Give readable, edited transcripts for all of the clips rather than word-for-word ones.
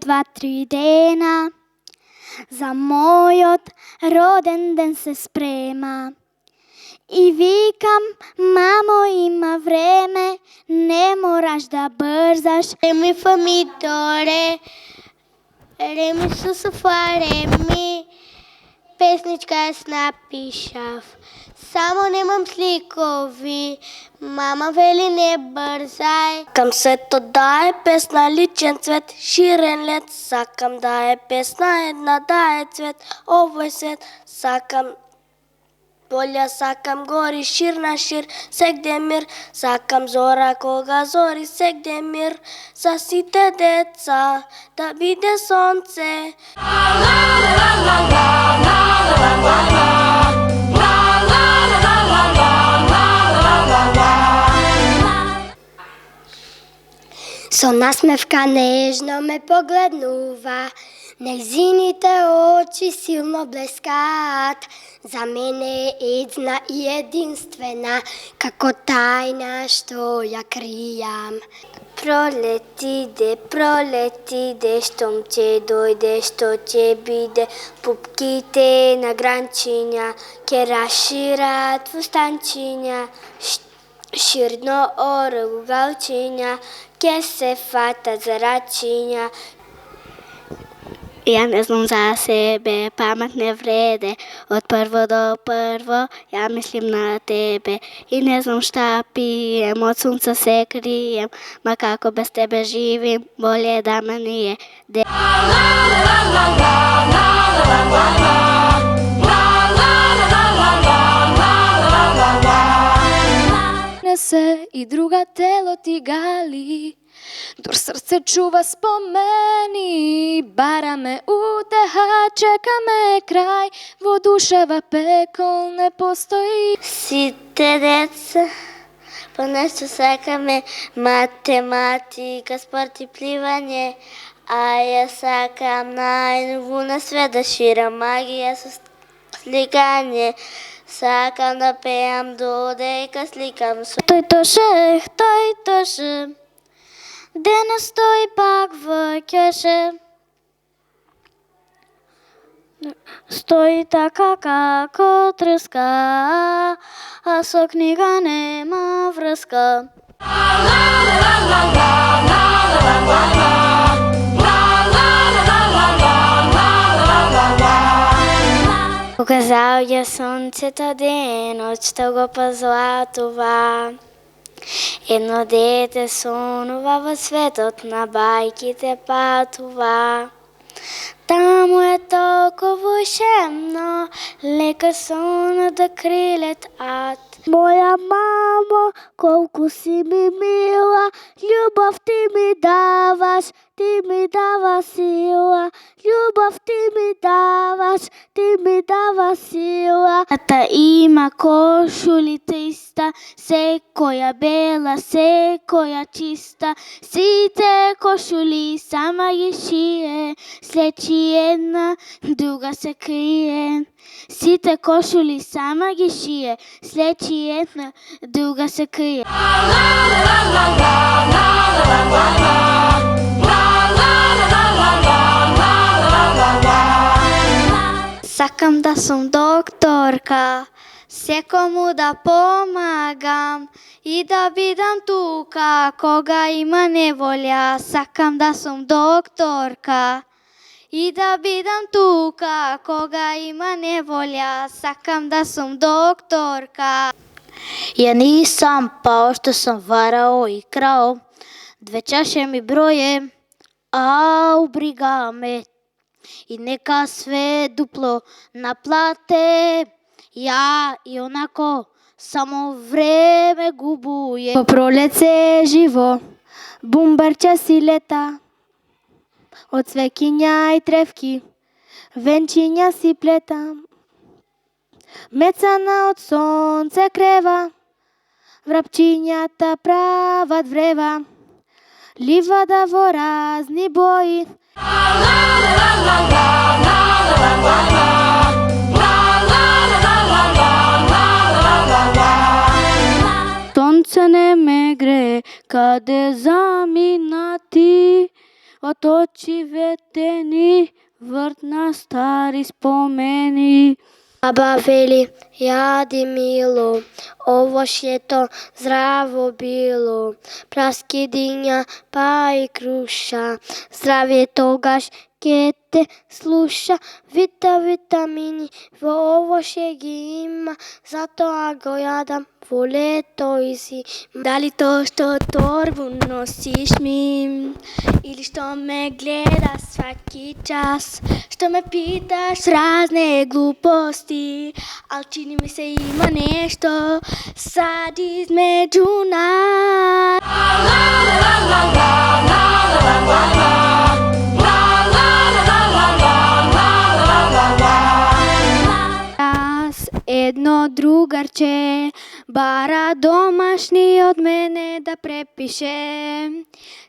2-3 dena, za moj roden den se sprema. I vikam, mamo ima vreme, ne moraš da brzaš. Re mi fa mi do re, re mi su su fa re mi, pesnička jaz napišav. Samo nemam slikovi, mama veli ne brzaj. Kam se to daje pesna ličen cvet, širen let, sakam daje pesna jedna daje cvet, ovoj svet, sakam polja, sakam gori, šir na šir, se gdje mir, sakam zora koga zori, se gdje mir, sasite deca, da vide sonce. So nasmevka nežno me poglednuva, nek zinite oči silno bleskat. Za mene je jedna i jedinstvena, kako tajna što ja krijam. Proletide, štom će dojde, što će bide, pupkite na grančinja, kera širat fustančinja, širno orogu gaučinja, ke se fata zaračinja. Ja ne znam za sebe, pamet ne vrede, od prvo do prvo, ja mislim na tebe. I ne znam šta pijem, od sunca se krijem, ma kako bez tebe živim, bolje da me nije. Se i druga telo ti gali, dok srce čuva spomeni, bara me uteha, čeka me kraj, voduševa pekol ne postoji. Site deca, po nešto saka me matematika, sport i plivanje, a ja sakam najnovu na sve da šira magija su slikanje. Sakam da pejam dodeka, slikam su. To je to še, dena stoji pak v keše. Stoji taka kako treska, a so knjiga nema vrska. Pokazal je sonce tudi noč, tako pozlatova. Jedno dete sonova v svetot na bajki te patova. Tamo je toliko všemno, leka son da krilet at. Moja mamo, koliko si mi mila, ljubav ti mi davaš sila. Ljubav ti mi davaš sila. Tata ima košulji 300, se koja bela, se koja čista. Site košulji sama je šije, slječi jedna, druga se krije. Site košulji sama je šije, slječi jedna, druga se krije. Sakam da sam doktorka, sjekomu da pomagam i da vidim tuka koga ima nevolja. Sakam da sam doktorka i da vidim tuka koga ima nevolja. Sakam da sam doktorka. Ja nisam pao što sam varao i krao, 2 čaše mi broje, au briga me. I neka sve duplo naplate, ja i onako samo vreme gubuje. Po prolece je živo, bumbarča si leta, od cvekinja i trevki, venčinja si pleta. Mecana od sonce kreva, vrapčinja ta prava dreva, livada vo razni boji. Sonce ne me gre, kade zaminati, od От очивете ни върна стари спомени. Баба вели, яди мило, овощето здраво било, праски диня, па и круша, здравие тогаш ке те слуша, витамини во овоще ги има, затоа го јадам во лето и зима. Дали то што торбу носиш ми, или што ме гледаш сваки час, што ме питаш разне глупости, ал чини ми се има нешто сад измеđu нас. Едно другарче бара домашни од мене да препише.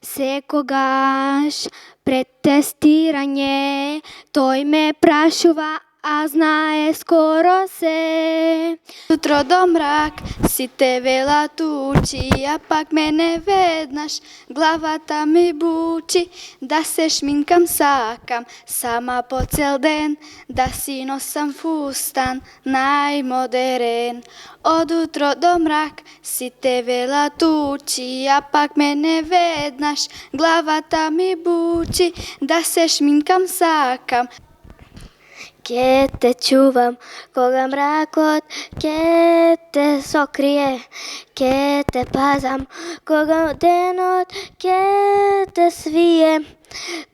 Секогаш пред тестирање тој ме прашува, а знае скоро се. Утро до мрак сите велат учи, а пак мене веднаш главата ми бучи. Да се шминкам сакам сама по цел ден, да си носам фустан најмодерен. Од утро до мрак сите велат учи, а пак мене веднаш главата ми бучи. Да се шминкам сакам. Ке те чувам кога мракот ке те сокрие, ке те пазам кога денот ке те свие.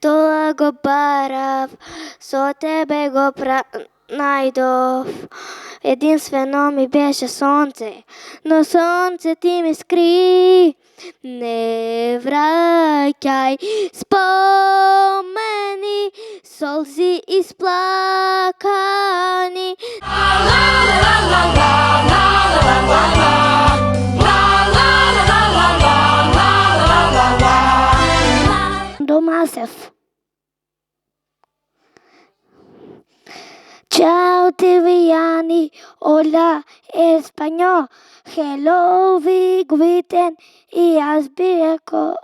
Тоа го барав, со тебе го најдов. Единствено ми беше сонце, но сонце ти ми скри. Не враќај спомени, солзи исплакани. Домасев. Ciao Tiviani, hola español, hello Vigwiten y Asbireko.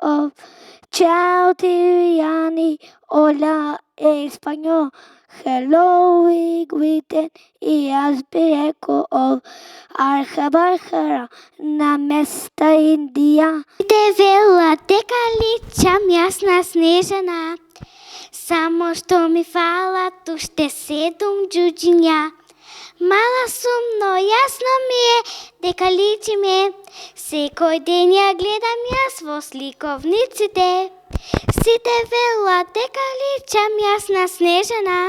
Ciao Tiviani, hola español, hello Vigwiten y Asbireko. Архабархара на места Индия. Те вела дека личам јасна снежена, само што ми фалат уште 7 џуџиња. Мала сум, но јасно ми е дека личиме. Секој ден ја гледам јас во сликовниците. Сите велат дека личам јасна снежена.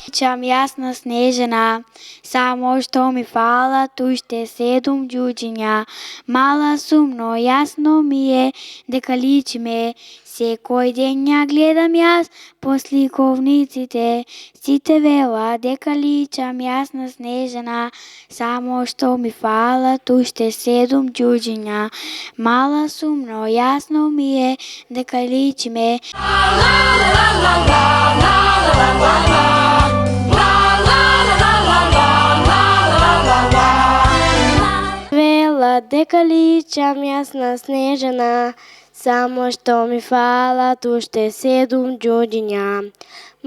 Личам јасна снежена, само што ми фалат уште 7 џуџиња. Мала сум, но јасно ми е дека личиме. Секој ден ја гледам јас по сликовниците. Сите велат дека личам јасна снежена, само што ми фалат уште 7 џуџиња. Мала сум, но јасно ми е дека личиме. Велат дека личам јасна снежена, само што ми фалат уште 7 џуџиња.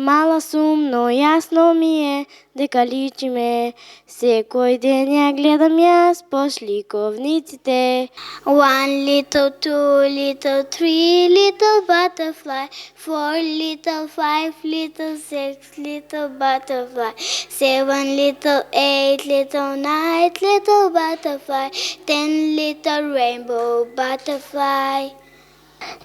Мала сум, но јасно ми е дека личиме. Секој ден ја гледам јас по сликовниците. 1 little, 2 little, 3 little butterfly, 4 little, 5 little, 6 little butterfly, 7 little, 8 little, 9 little butterfly, 10 little rainbow butterfly.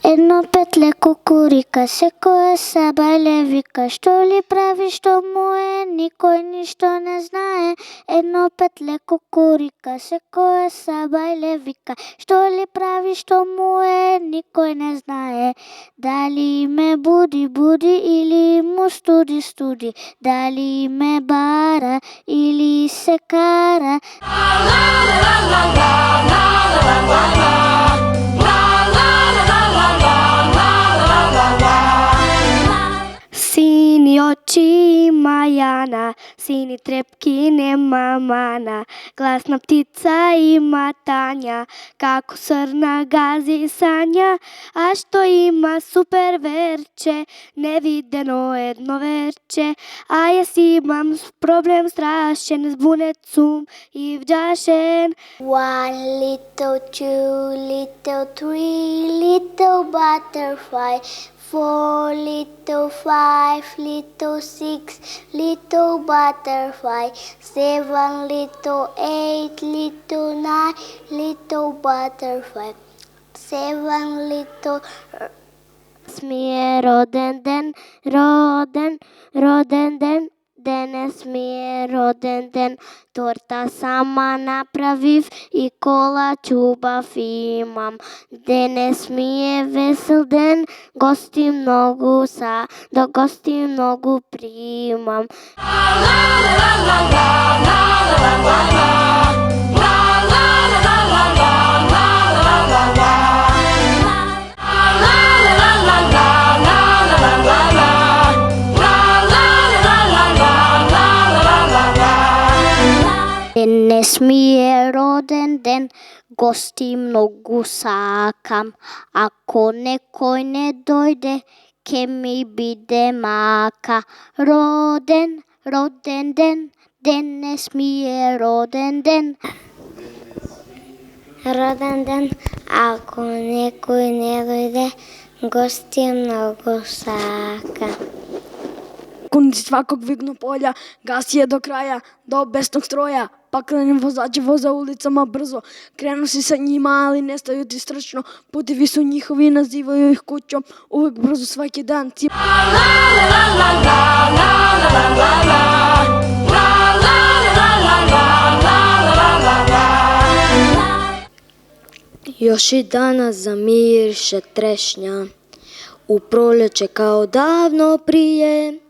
Едно петле кукурика, секоја сабајле вика, што ли прави, што му е, никој ништо не знае. Едно петле кукурика, секоја сабајле вика, што ли прави, што му е, никој не знае. Дали ме буди, буди или му студи, студи, дали ме бара или се кара. Сини очи има Јана, сини трепки i nema mana. Glasna ptica ima Tanja, kako srna gazi sanja, a što ima super verče, nevideno jedno verče. A jes imam problem strašen, zbunet sum i vđašen. 1 little, 2 little, 3 little butterfly, 4 little, 5 little, 6 little butterfly, 7 little, 8 little, 9 little butterfly, 7 little. Smije roden den, roden den, danas mi je roden den. Torta sama napraviv i kolač ljubav imam. Danas mi je vesel den, gosti mnogu do gosti mnogu primam. Danas mi je roden den, gosti mnogu sakam. Ako nekoj ne dojde, ke mi bide maka. Roden den, danas mi je roden den. Roden den, ako nekoj ne dojde, gosti mnogo saka. Kundi svakog vignu polja, gas je do kraja, do besnog stroja. Pakleni vozači voza ulicama brzo, krenu si sa njima, ali ne staju ti strčno. Putevi su njihovi, nazivaju ih kućom, uvek brzo svaki dan. Još i danas zamiriše trešnja, u proljeće kao davno prije.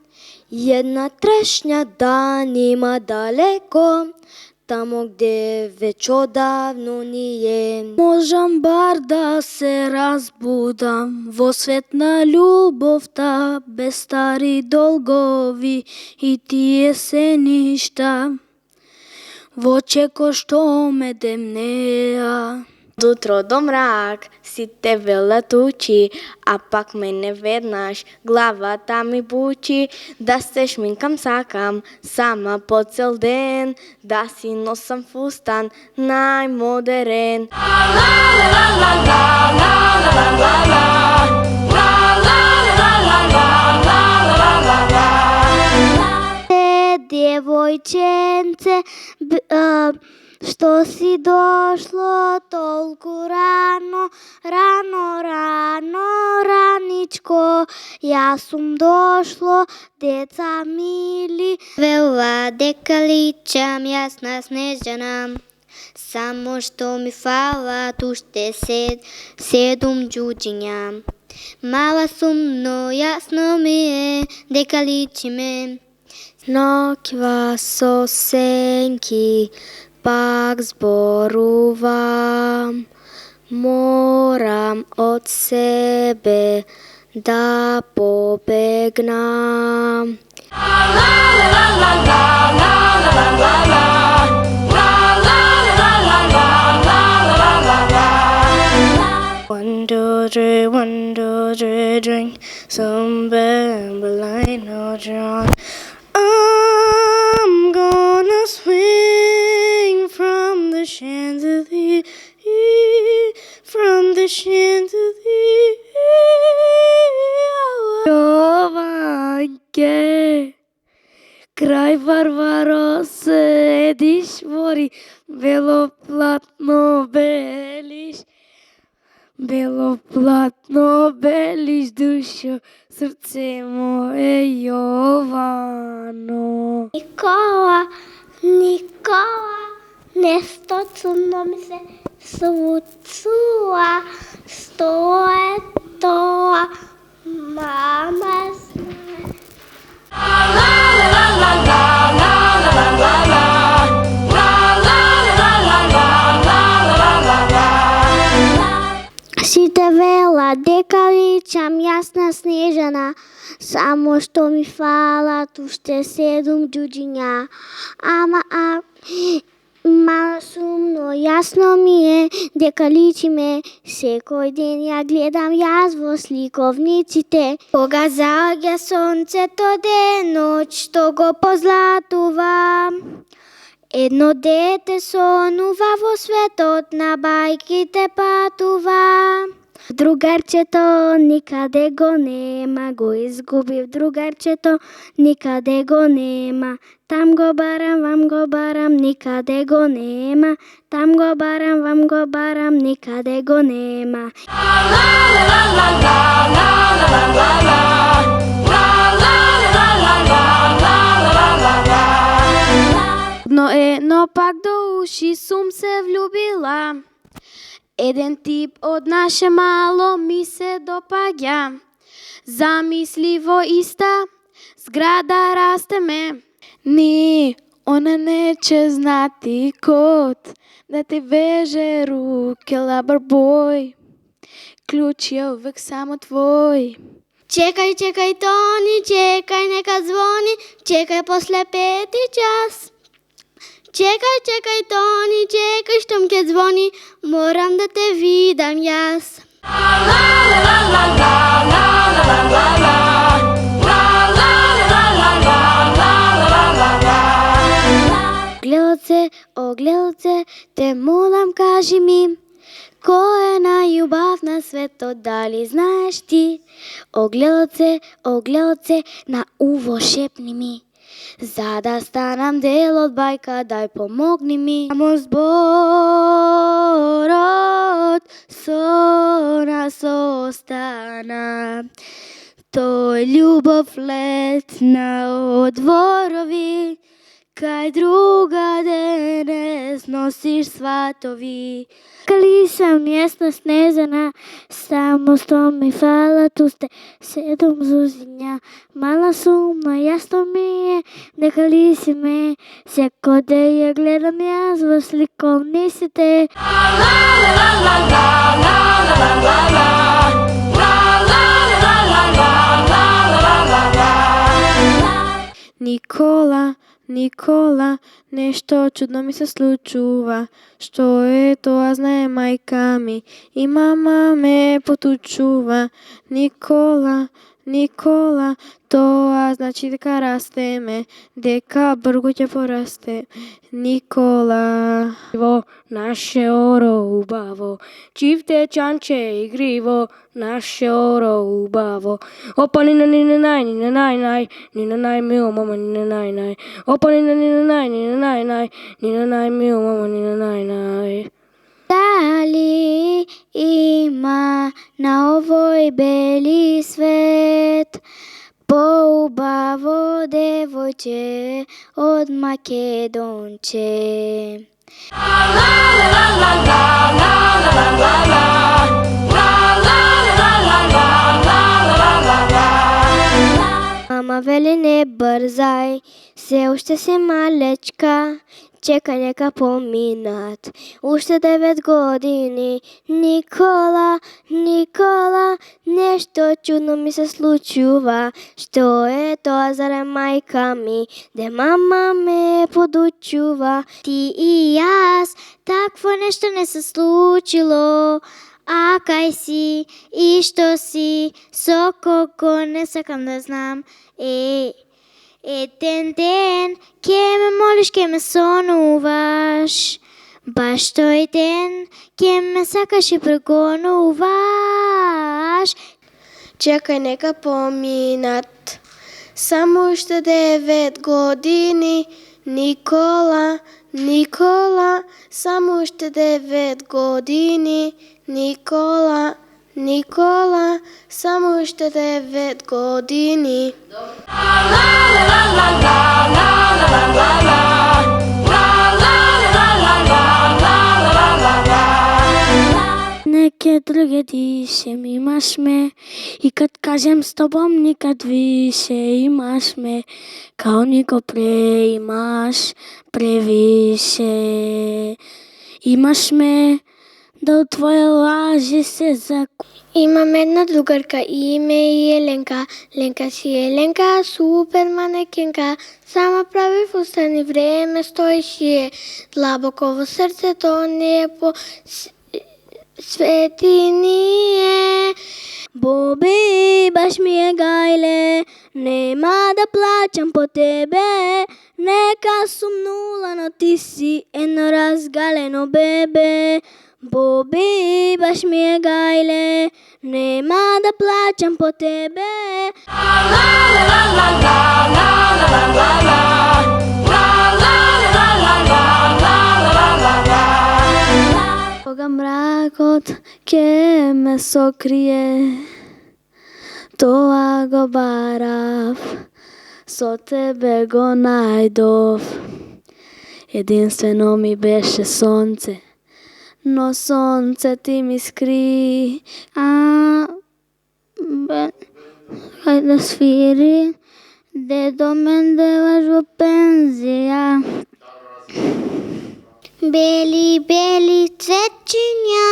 Jedna trešnja danima daleko, tamo gdje već odavno nije. Možem bar da se razbudam, vo svetna ljubov ta, bez stari dolgovi i ti jeseništa. Voće ko što me demneja. Jutro do mrak, si tebe letući, a pak me ne vednaš, glava ta mi buči. Da se šminkam sakam, sama po cel den, da si nosam fustan, najmoderen. Djevojčence, što si došlo tolku rano, raničko, ja sam došlo, deca mili. Vela dekalićam, jasna snežana, samo što mi fala, tu šte sedum đuđinja. Mala sum, no jasno mi je, dekalići me. Nokva so senki, pak zboruvam, moram od sebe da pobegnam. One, two, three, drink some bambolino John. I'm gonna swing from the chandelier, from the chandelier. Jovanke, kraj Varvaro sediš, mori, belo platno beliš. Belo platno beliš, dušo, srce moje Jovano. Nikola, nešto cuno mi se svucua, sto je to, mama zna. Si te vela dekalićam, jasna snižana, Само що ми фалат още 7 джуджиня. Мало сумно, ясно ми е, дека личиме. Секој ден ја гледам јас во сликовниците. Кога заоѓа сонцето ден, ноќто го позлатува. Едно дете сонува во светот, на бајките патува. Другарчето никаде го нема, го изгубив другарчето, никаде го нема. Там го барам, вам го барам, никаде го нема. Там го барам, вам го барам, никаде го нема. Но пак до уши сум се влюбила. Еден тип од наше мало ми се допаѓа. Замисли во иста зграда растеме. Ни, она нече знати код, да те веже руке лабар бой. Клjuč je uvek samo tvoj. Čekaj, čekaj, Toni, čekaj, neka zvoni, čekaj posle 5 čas. Čekaj, čekaj, Toni, čekaj, što mi ke zvoni, moram da te vidam jas. Огледалце, те молам, кажи ми, ko je najljubav na svetu, da li znaš ti? Ogledalce, na uvo šepni mi. Zada stanam del od bajka, daj pomogni mi. Samo zborot so nas ostana. To je ljubav letna od dvorovi, kaj druga danes nosiš svatovi. Kali sam mjesna snezana, samo što mi fala, tu ste 7 zuzinja. Mala sumna, jasno mi je, neka li si me, sjako da je gledam jaz v slikovnicite. Nikola, nešto čudno mi se slučuva. Što je to, a znaje majka mi i mama me potučuva. Nikola, to a znači deka raste me, deka brgo će poraste. Nikola. Naše oro ubavo, čifte čanče igrivo, naše oro ubavo. Opa nina naj, nina naj mio mama nina naj. Opa nina naj, nina naj mio mama nina naj. Da li ima na ovoj beli svet poubavo devojče od Makedonče? Mama veli ne brzaj, se ušte si malečka, čekaj neka pominat, ušte 9 godini. Nikola, nešto čudno mi se slučuva. Što je to, zare majka mi, de mama me podučuva. Ti i jas, takvo nešto ne se slučilo. A kaj si i što si, sokoko ne sakam da znam. Den, ke me moliš, ke me sonuvaš, baš toj den, ke me sakaš i pregonuvaš. Čekaj neka pominat, samo što 9 godini. Nikola, samo što 9 godini. Nikola, samo što 9 godini. Neke druge dišem, imaš me, i kad kažem s tobom nikad više, imaš me, kao niko pre, imaš previše. Imaš me, да от твоя лажи се закупи. Имам една другарка, име и Еленка. Ленка си Еленка, супер манекенка. Сама прави фустани, време стои шие. Длабоко во срцето не е по свети ние. Боби, баш ми е гайле, нема да плачам по тебе. Нека сум нула, но ти си едно разгалено бебе. Боби, баш ми е гайле, нема да плачам по тебе. Кога мракот ке ме сокрие, тоа го барав, со тебе го најдов. Единствено ми беше сонце, но сонце ти ми скри. Хај да свири, дедо мен деваш во пензија. Бели, бели цветчиња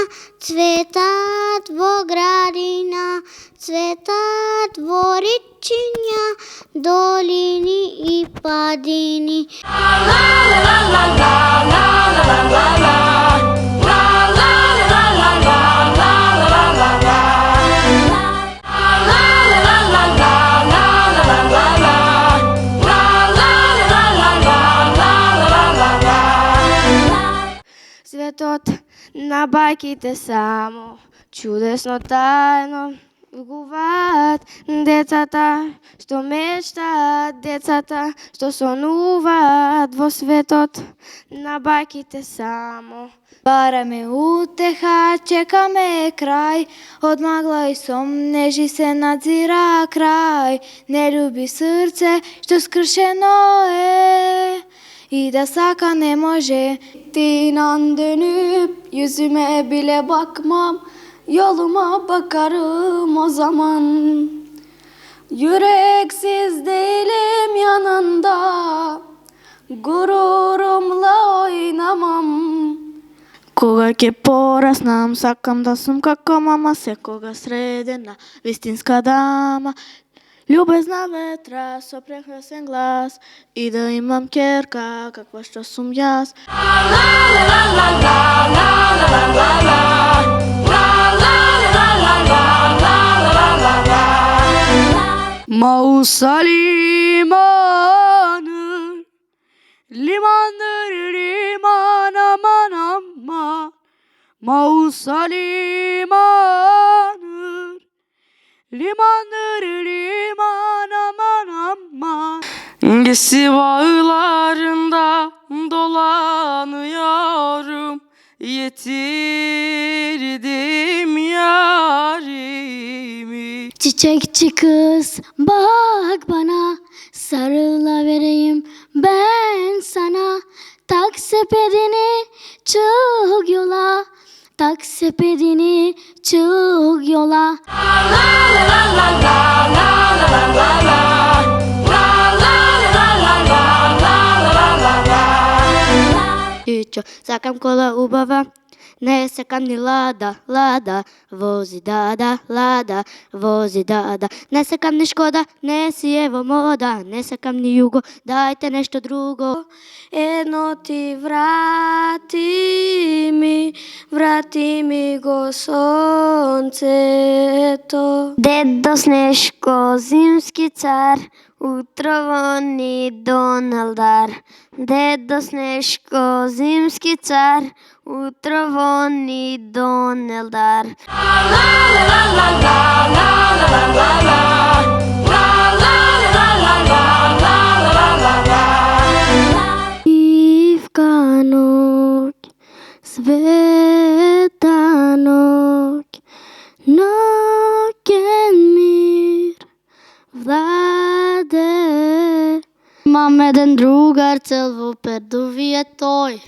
цветат во градина, цветат во речиња, долини и падини. Светот на бајките само чудесно тајно гуваат децата што мечтаат, децата што сонуваат во светот на бајките само. Бараме утеха, чекаме крај, од магла и сом нежи се надзира крај. Не люби срце што скршено е и да сака не може. İnan dönüp yüzüme bile bakmam, yoluma bakarım o zaman. Yüreksiz değilim yanında, gururumla oynamam. Кога ќе пораснам, сакам да сум како мама, секога средена, вистинска дама. Љубезна ветра со прекрасен глас и да имам ќерка каква што сум јас. Mausa limanı, limandır liman aman aman. Mausa limanı, limandır liman aman aman. Gesi bağlarında dolanıyorum, yitirdim yarimi. Çiçekçi kız bak bana, sarılavereyim ben sana. Tak sepetini çık yola, tak sepetini çık yola. Чичо, сакам кола убава, не сакам ни лада, лада, вози дада, лада, вози дада. Не сакам ни Шкода, не си е во мода, не сакам ни Југо, дајте нешто друго. Едно ти vrati mi go сонцето. Дедо Снешко, зимски цар, утрово ни Доналдар. Дедо Снешко, зимски цар, утрово ни Доналдар. Ивка ноќ, света ноќ, ноќен мир владе. Имам еден другар цел во Пердуви е тој,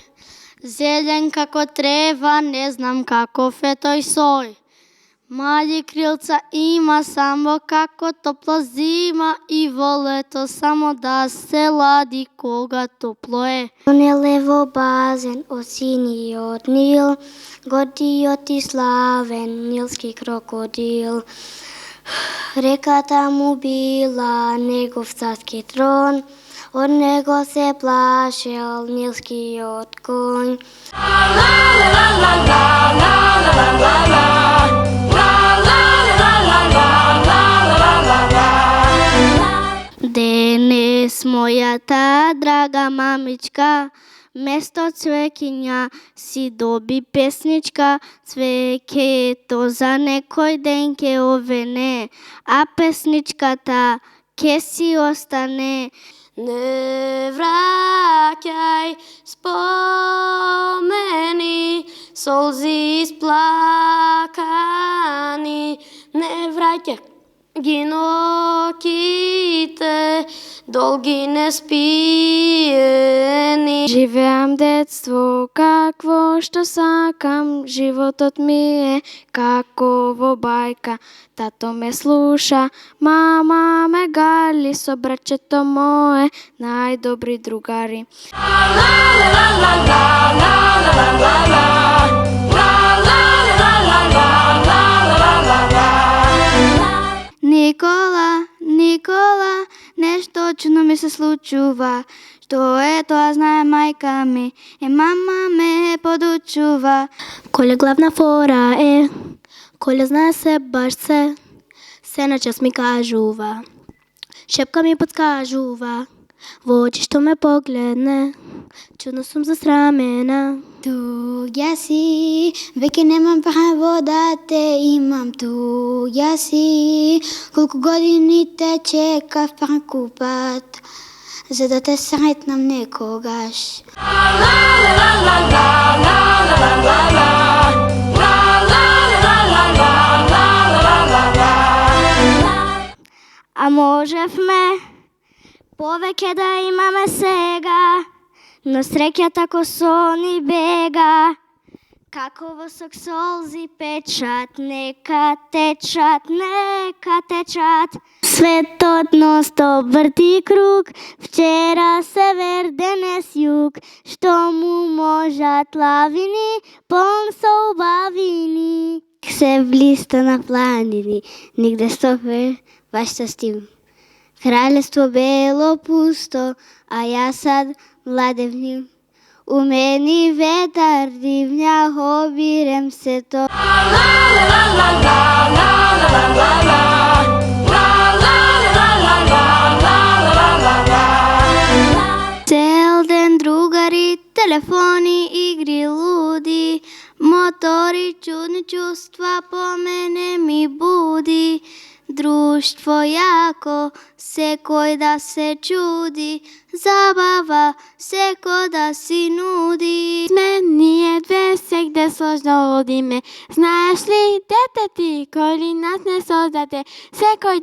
зелен како трева, не знам каков е тој сој. Мали крилца има само како топла зима и во лето само да се лади кога топло е. Он е лево празен от синиот Нил, гордиот и славен нилски крокодил. Реката му била негов царски трон, од него се плашел нилскиот конј. Денес мојата драга мамичка место цвекиња си доби песничка. Цвекето за некој ден ке овене, а песничката ке си остане. Не враќај спомени, солзи исплакани, не враќај ги ноќите, долги неспиени. Живеам детство какво што сакам, животот ми е како во бајка. Тато ме слуша, мама ме гали, со братчето мое најдобри другари. Никола, Никола, нешто чудно ми се случува. Што е тоа знае мајка ми, мама ме подучува. Коля главна фора е, Коля знае се баш се на час ми кажува. Шепка ми подскажува, во очи што ме погледне, чудно сум засрамена. Туѓа си, веќе немам паха вода те имам, туѓа си, колку години те чекав паку пат, за да те сретнам некогаш. А можевме повеќе да имаме сега, но среќата косо ни бега. Како во сок солзи печат, нека течат, нека течат. Светот нон-стоп врти круг, вчера север, денес југ. Што му можат лавини, полн со убавини. Се влиста на планини, нигде стопе баш со стим. Кралество бело пусто, а јас сад младевним. У мени ветар дивња, обирем се то. Цел ден другари, телефони, игри луди, мотори, чудни чувства по мене ми буди. Друштво јако, секој да се чуди, забава, секој да си нуди. Сме ние две, сегде сложно одиме. Знаеш ли, дете ти, кој ли нас не создаде? Секој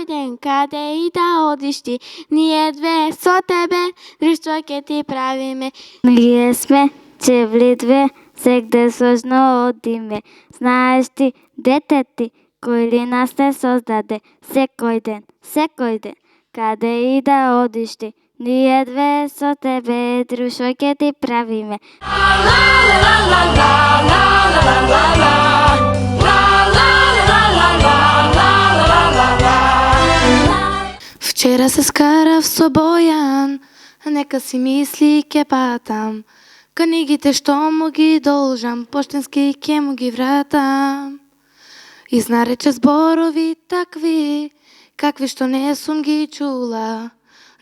ден, каде и да одиш ти, ние две со тебе, друштво ке ти правиме. Ние сме чевли две, сегде сложно одиме. Знаеш ти, дете ти, кој ли нас не создаде? Секој ден, каде и да одиш ти, ние две со тебе, друштво ке ти правиме. Вчера се скарав со Бојан, нека си мисли ке патам. Книгите што му ги должам, поштенски ке му ги вратам. Изнарече зборови такви, какви што не сум ги чула.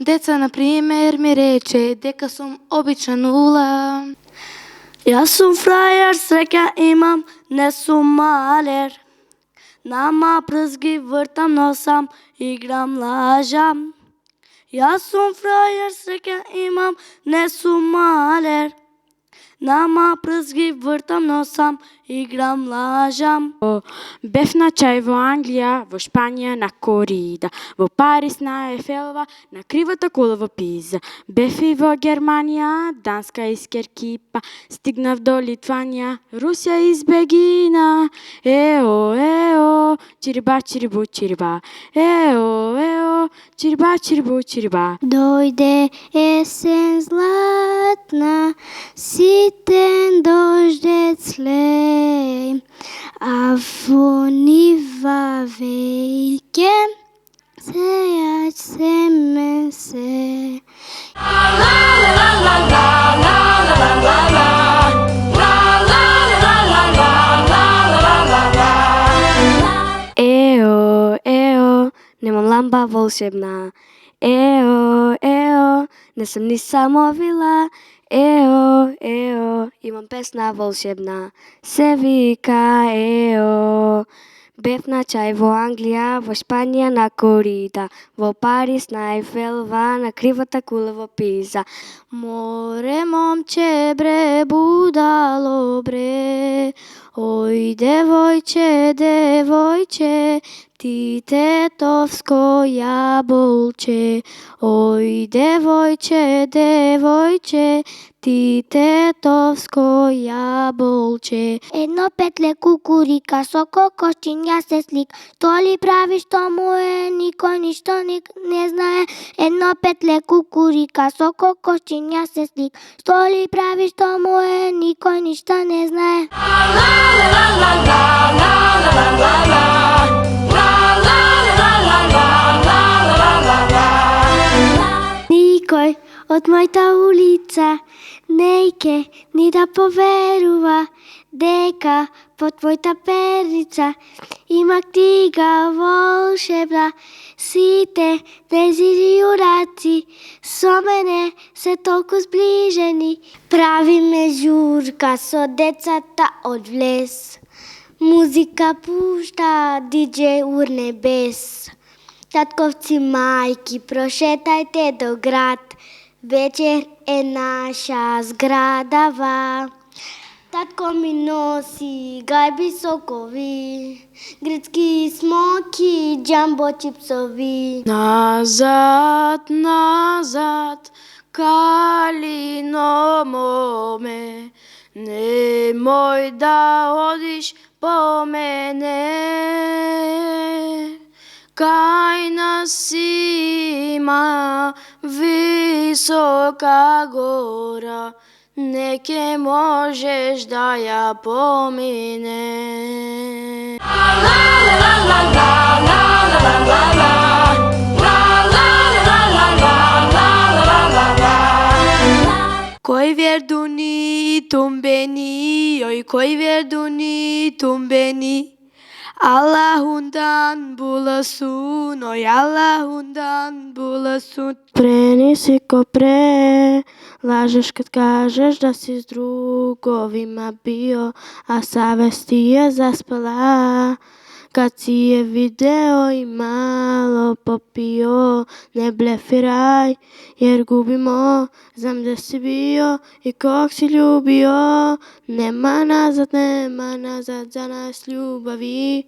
Деца, например, ми рече дека сум обична нула. Јас сум фрајер, среќа имам, не сум малер. Нама прз ги вртам, носам, играм, лажам. Јас сум фрајер, среќа имам, не сум малер. Нама прз ги вртам, носам, играм, лажам. Бев на чај во Англија, во Шпанија на корида, во Париз на Ефелва, на кривата кула во Пиза. Бев и во Германија, Данска из Керкипа, стигнав до Литванија, Русија из Бегина. Ео, ео, чириба, чирибу, чириба. Ео, ео, чириба, чирибу, чириба. Дојде есен златна, ситен дождец лей, а во нива веќе сејач семе се. Ео, ео, немам лампа волшебна. Ео, ео, не съм ни само вила. Ео, ео, имам песна волшебна. Се вика ео. Бев на чај во Англија, во Шпанија на корида, во Париз на Ефелва, на кривата кула во Пиза. Море момче бре, будало бре, ој девојче, девојче, ти тетовско јаболче. Ој девојче, девојче, ти тетовско јаболче. Едно петле кукурика со кокошчин ја се слик. Што ли прави, што му е, никој ништо не знае. Едно петле кукурика со кокошчин ја се слик. Што ли прави, што му е, никој ништо не знае. Никој од мојата улица нејке ни да поверува дека под мојата перница има книга волшебна. Сите незини јунаци со мене се толку зближени. Правиме журка со децата од влез. Музика пушта диџеј Урнебес. Татковци, мајки, прошетајте до град. Вечер е наша зградава. Татко ми носи гајби сокови, грецки смоки, џамбо чипсови. Назад, назад, калино моме, немој да одиш по мене. Кај нас има висока гора, не ке можеш да ја помине. Кој вердуни тумбени, ој кој вердуни тумбени. Аллахундан булаsun, ой Аллахундан булаsun. Пренеси ко пре, лажеш кад кажеш да си с друговима био, а savest ти je zaspala. Kad si je video i malo popio, ne blefiraj jer gubimo. Znam gde si bio i kog si ljubio. Nema nazad, za nas ljubavi.